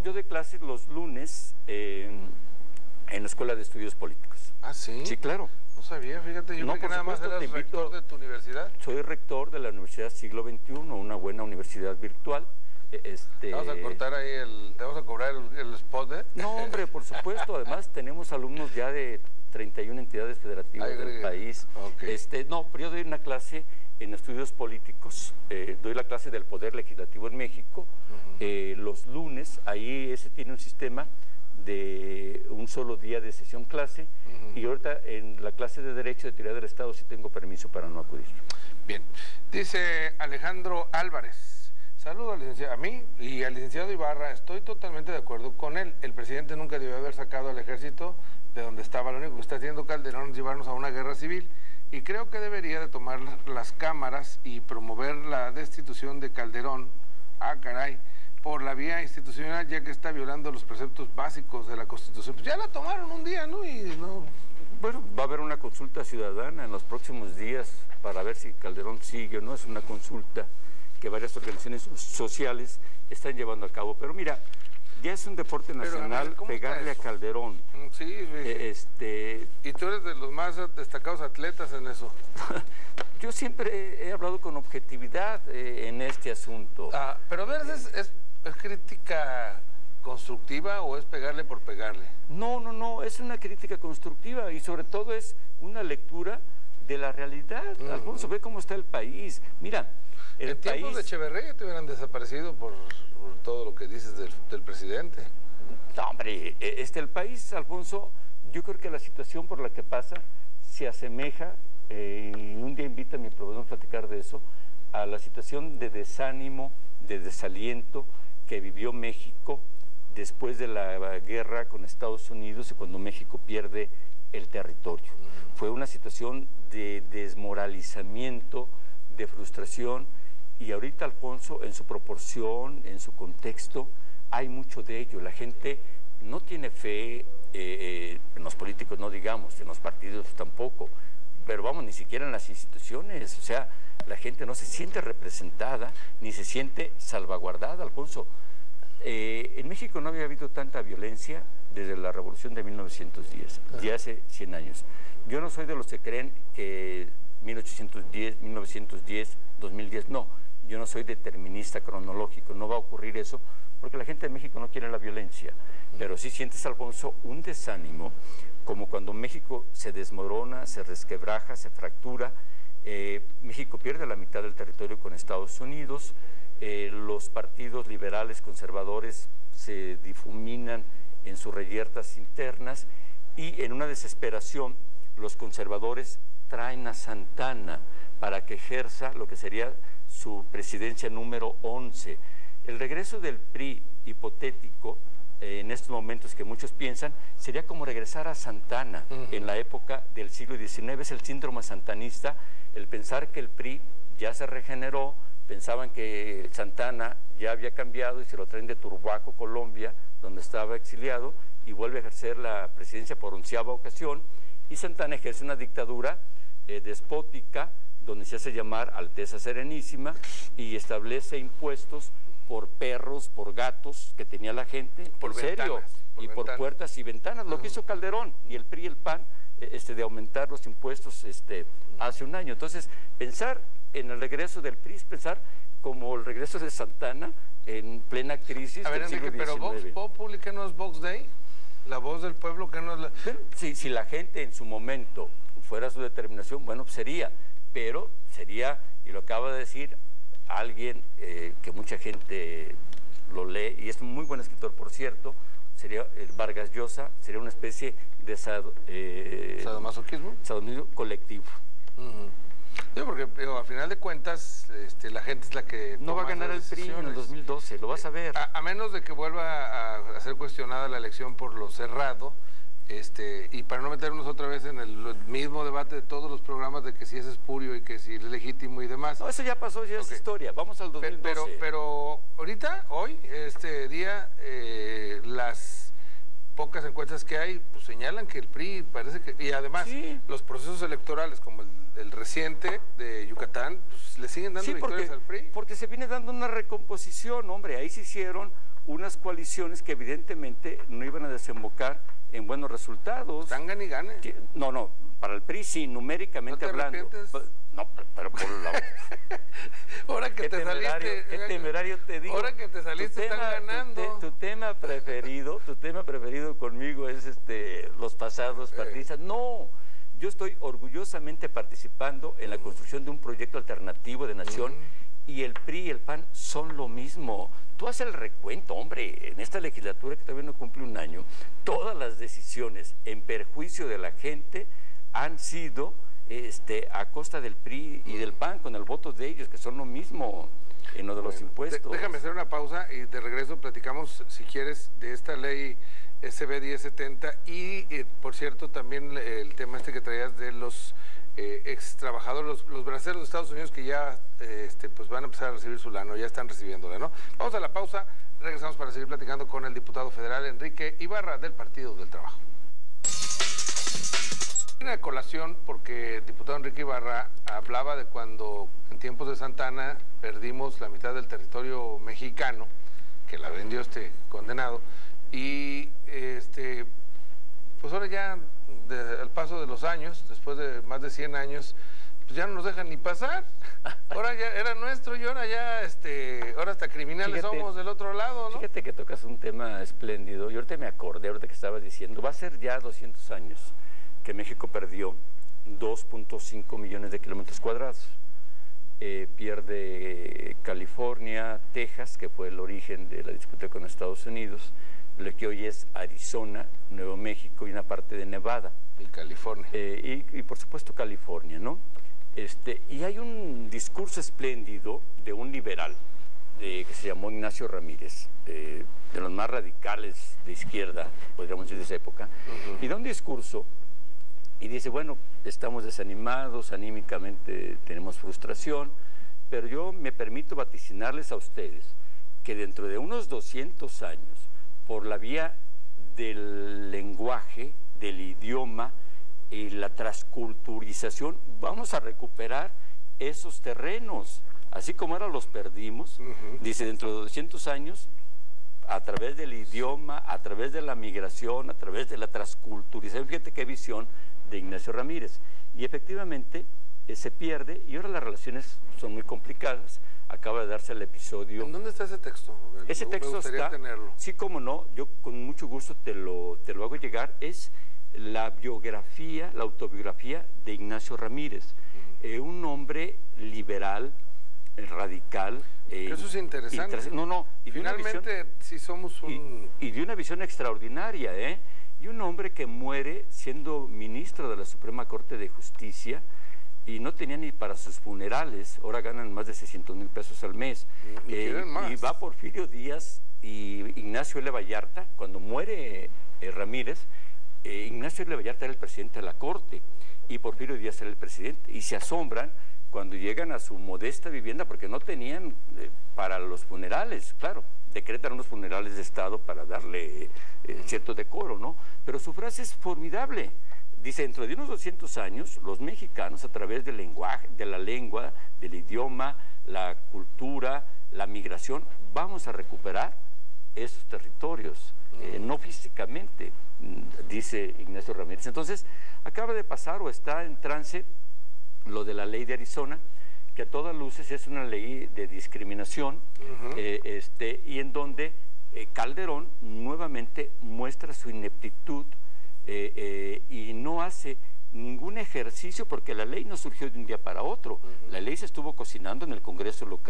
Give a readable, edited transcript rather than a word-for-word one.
yo doy clases los lunes en la Escuela de Estudios Políticos. ¿Ah, sí? Sí, claro. No sabía, fíjate, yo creo que nada más eras rector de tu universidad. Soy rector de la Universidad Siglo XXI, una buena universidad virtual. Vamos a cortar ahí ¿te vamos a cobrar el spot, eh? No, hombre, por supuesto. Además, tenemos alumnos ya de 31 entidades federativas del país. Okay. No, pero yo doy una clase en estudios políticos, doy la clase del Poder Legislativo en México. Los lunes, ahí ese tiene un sistema de un solo día de sesión clase, y ahorita en la clase de Derecho de Teoría del Estado sí tengo permiso para no acudir. Bien, dice Alejandro Álvarez, saludo a mí y al licenciado Ibarra, estoy totalmente de acuerdo con él, el presidente nunca debió haber sacado al ejército de donde estaba, lo único que está haciendo Calderón es llevarnos a una guerra civil, y creo que debería de tomar las cámaras y promover la destitución de Calderón, por la vía institucional, ya que está violando los preceptos básicos de la Constitución. Pues ya la tomaron un día, ¿no? Bueno, va a haber una consulta ciudadana en los próximos días para ver si Calderón sigue o no. Es una consulta que varias organizaciones sociales están llevando a cabo. Pero mira, ya es un deporte nacional pegarle a Calderón. Sí, y tú eres de los más destacados atletas en eso. Yo siempre he hablado con objetividad en este asunto. Pero a ver, ¿es crítica constructiva o es pegarle por pegarle? No, es una crítica constructiva y sobre todo es una lectura de la realidad. Alfonso, ve cómo está el país. Mira, en tiempos de Echeverría te hubieran desaparecido por todo lo que dices del presidente. No, hombre, el país, Alfonso, yo creo que la situación por la que pasa se asemeja, y un día invítame y podemos platicar de eso, a la situación de desánimo, de desaliento que vivió México después de la guerra con Estados Unidos y cuando México pierde el territorio. Fue una situación de desmoralizamiento, de frustración, y ahorita, Alfonso, en su proporción, en su contexto, hay mucho de ello. La gente no tiene fe en los políticos, no digamos, en los partidos tampoco, pero vamos, ni siquiera en las instituciones. O sea, la gente no se siente representada, ni se siente salvaguardada, Alfonso. En México no había habido tanta violencia desde la Revolución de 1910, ya hace 100 años. Yo no soy de los que creen que 1810, 1910, 2010, no. Yo no soy determinista cronológico, no va a ocurrir eso, porque la gente de México no quiere la violencia. Pero sí sientes, Alfonso, un desánimo, como cuando México se desmorona, se resquebraja, se fractura. México pierde la mitad del territorio con Estados Unidos, los partidos liberales conservadores se difuminan en sus reyertas internas, y en una desesperación los conservadores traen a Santana para que ejerza lo que sería su presidencia número 11. El regreso del PRI hipotético en estos momentos que muchos piensan sería como regresar a Santana en la época del siglo XIX. Es el síndrome santanista, el pensar que el PRI ya se regeneró, pensaban que Santana ya había cambiado y se lo traen de Turbaco, Colombia, donde estaba exiliado, y vuelve a ejercer la presidencia por 11ª ocasión, y Santana ejerce una dictadura despótica, donde se hace llamar Alteza Serenísima, y establece impuestos por perros, por gatos que tenía la gente, por serio, por puertas y ventanas, lo que hizo Calderón y el PRI y el PAN, de aumentar los impuestos hace un año. Entonces, pensar en el regreso del PRI es pensar como el regreso de Santana en plena crisis del siglo XIX. Pero Vox Populi, ¿qué no es Vox Day? La voz del pueblo, ¿qué no es la...? Si la gente en su momento fuera su determinación, bueno, sería, pero sería, y lo acaba de decir alguien que mucha gente lo lee, y es un muy buen escritor, por cierto, sería Vargas Llosa, sería una especie de sadomasoquismo colectivo. Sí, porque a final de cuentas la gente es la que no va a ganar el PRI en el 2012, lo vas a ver. A menos de que vuelva a ser cuestionada la elección por lo cerrado, y para no meternos otra vez en el mismo debate de todos los programas de que si es espurio y que si es legítimo y demás. No, eso ya pasó, ya es historia. Vamos al 2012. Pero ahorita, hoy, este día, las pocas encuestas que hay, pues señalan que el PRI parece que... Y además, los procesos electorales, como el reciente de Yucatán, pues le siguen dando victorias al PRI. Porque se viene dando una recomposición, hombre. Ahí se hicieron unas coaliciones que evidentemente no iban a desembocar en buenos resultados. Están gane y gane. No, para el PRI sí, numéricamente hablando. ¿No te arrepientes? No, pero por la... Ahora que te saliste... Qué temerario te digo. Ahora que te saliste están ganando. Tu tema preferido conmigo es los pasados partidistas. No, yo estoy orgullosamente participando en la construcción de un proyecto alternativo de nación y el PRI y el PAN son lo mismo. Tú haces el recuento, hombre, en esta legislatura que todavía no cumple un año, todas las decisiones en perjuicio de la gente han sido a costa del PRI y del PAN, con el voto de ellos, que son lo mismo en lo de los impuestos. Déjame hacer una pausa y de regreso platicamos, si quieres, de esta ley SB 1070 y, por cierto, también el tema que traías de los ex trabajadores, los braceros de Estados Unidos que ya pues van a empezar a recibir su lana, ya están recibiéndola, ¿no? Vamos a la pausa, regresamos para seguir platicando con el diputado federal Enrique Ibarra del Partido del Trabajo. Una colación porque el diputado Enrique Ibarra hablaba de cuando en tiempos de Santa Anna perdimos la mitad del territorio mexicano, que la vendió este condenado, y pues ahora ya al paso de los años, después de más de 100 años, pues ya no nos dejan ni pasar. Ahora ya era nuestro y ahora ya, ahora hasta criminales somos del otro lado, ¿no? Fíjate que tocas un tema espléndido. Yo ahorita me acordé, ahorita que estabas diciendo, va a ser ya 200 años que México perdió 2.5 millones de kilómetros cuadrados. Pierde California, Texas, que fue el origen de la disputa con Estados Unidos, lo que hoy es Arizona, Nuevo México y una parte de Nevada. Y California. Y por supuesto California, ¿no? Y hay un discurso espléndido de un liberal que se llamó Ignacio Ramírez, de los más radicales de izquierda, podríamos decir de esa época, y da un discurso y dice, bueno, estamos desanimados, anímicamente tenemos frustración, pero yo me permito vaticinarles a ustedes que dentro de unos 200 años, por la vía del lenguaje, del idioma y la transculturización, vamos a recuperar esos terrenos, así como ahora los perdimos. Dice, dentro de 200 años, a través del idioma, a través de la migración, a través de la transculturización, fíjate qué visión de Ignacio Ramírez. Y efectivamente se pierde, y ahora las relaciones son muy complicadas. Acaba de darse el episodio. ¿En dónde está ese texto? Ese texto está, tenerlo. Sí, como no, yo con mucho gusto te lo hago llegar. Es la biografía, la autobiografía de Ignacio Ramírez, un hombre liberal, radical. Eso es interesante. Y finalmente sí somos un... Y de una visión extraordinaria, y un hombre que muere siendo ministro de la Suprema Corte de Justicia y no tenía ni para sus funerales. Ahora ganan más de 600,000 pesos al mes. Y va Porfirio Díaz y Ignacio L. Vallarta. Cuando muere Ramírez, Ignacio L. Vallarta era el presidente de la Corte y Porfirio Díaz era el presidente, y se asombran cuando llegan a su modesta vivienda porque no tenían para los funerales. Claro, decretan unos funerales de Estado para darle cierto decoro, ¿no? Pero su frase es formidable. Dice, dentro de unos 200 años, los mexicanos, a través del lenguaje, de la lengua, del idioma, la cultura, la migración, vamos a recuperar esos territorios, no físicamente, dice Ignacio Ramírez. Entonces, acaba de pasar o está en trance lo de la ley de Arizona, que a todas luces es una ley de discriminación, y en donde Calderón nuevamente muestra su ineptitud y no hace ningún ejercicio, porque la ley no surgió de un día para otro. La ley se estuvo cocinando en el Congreso local.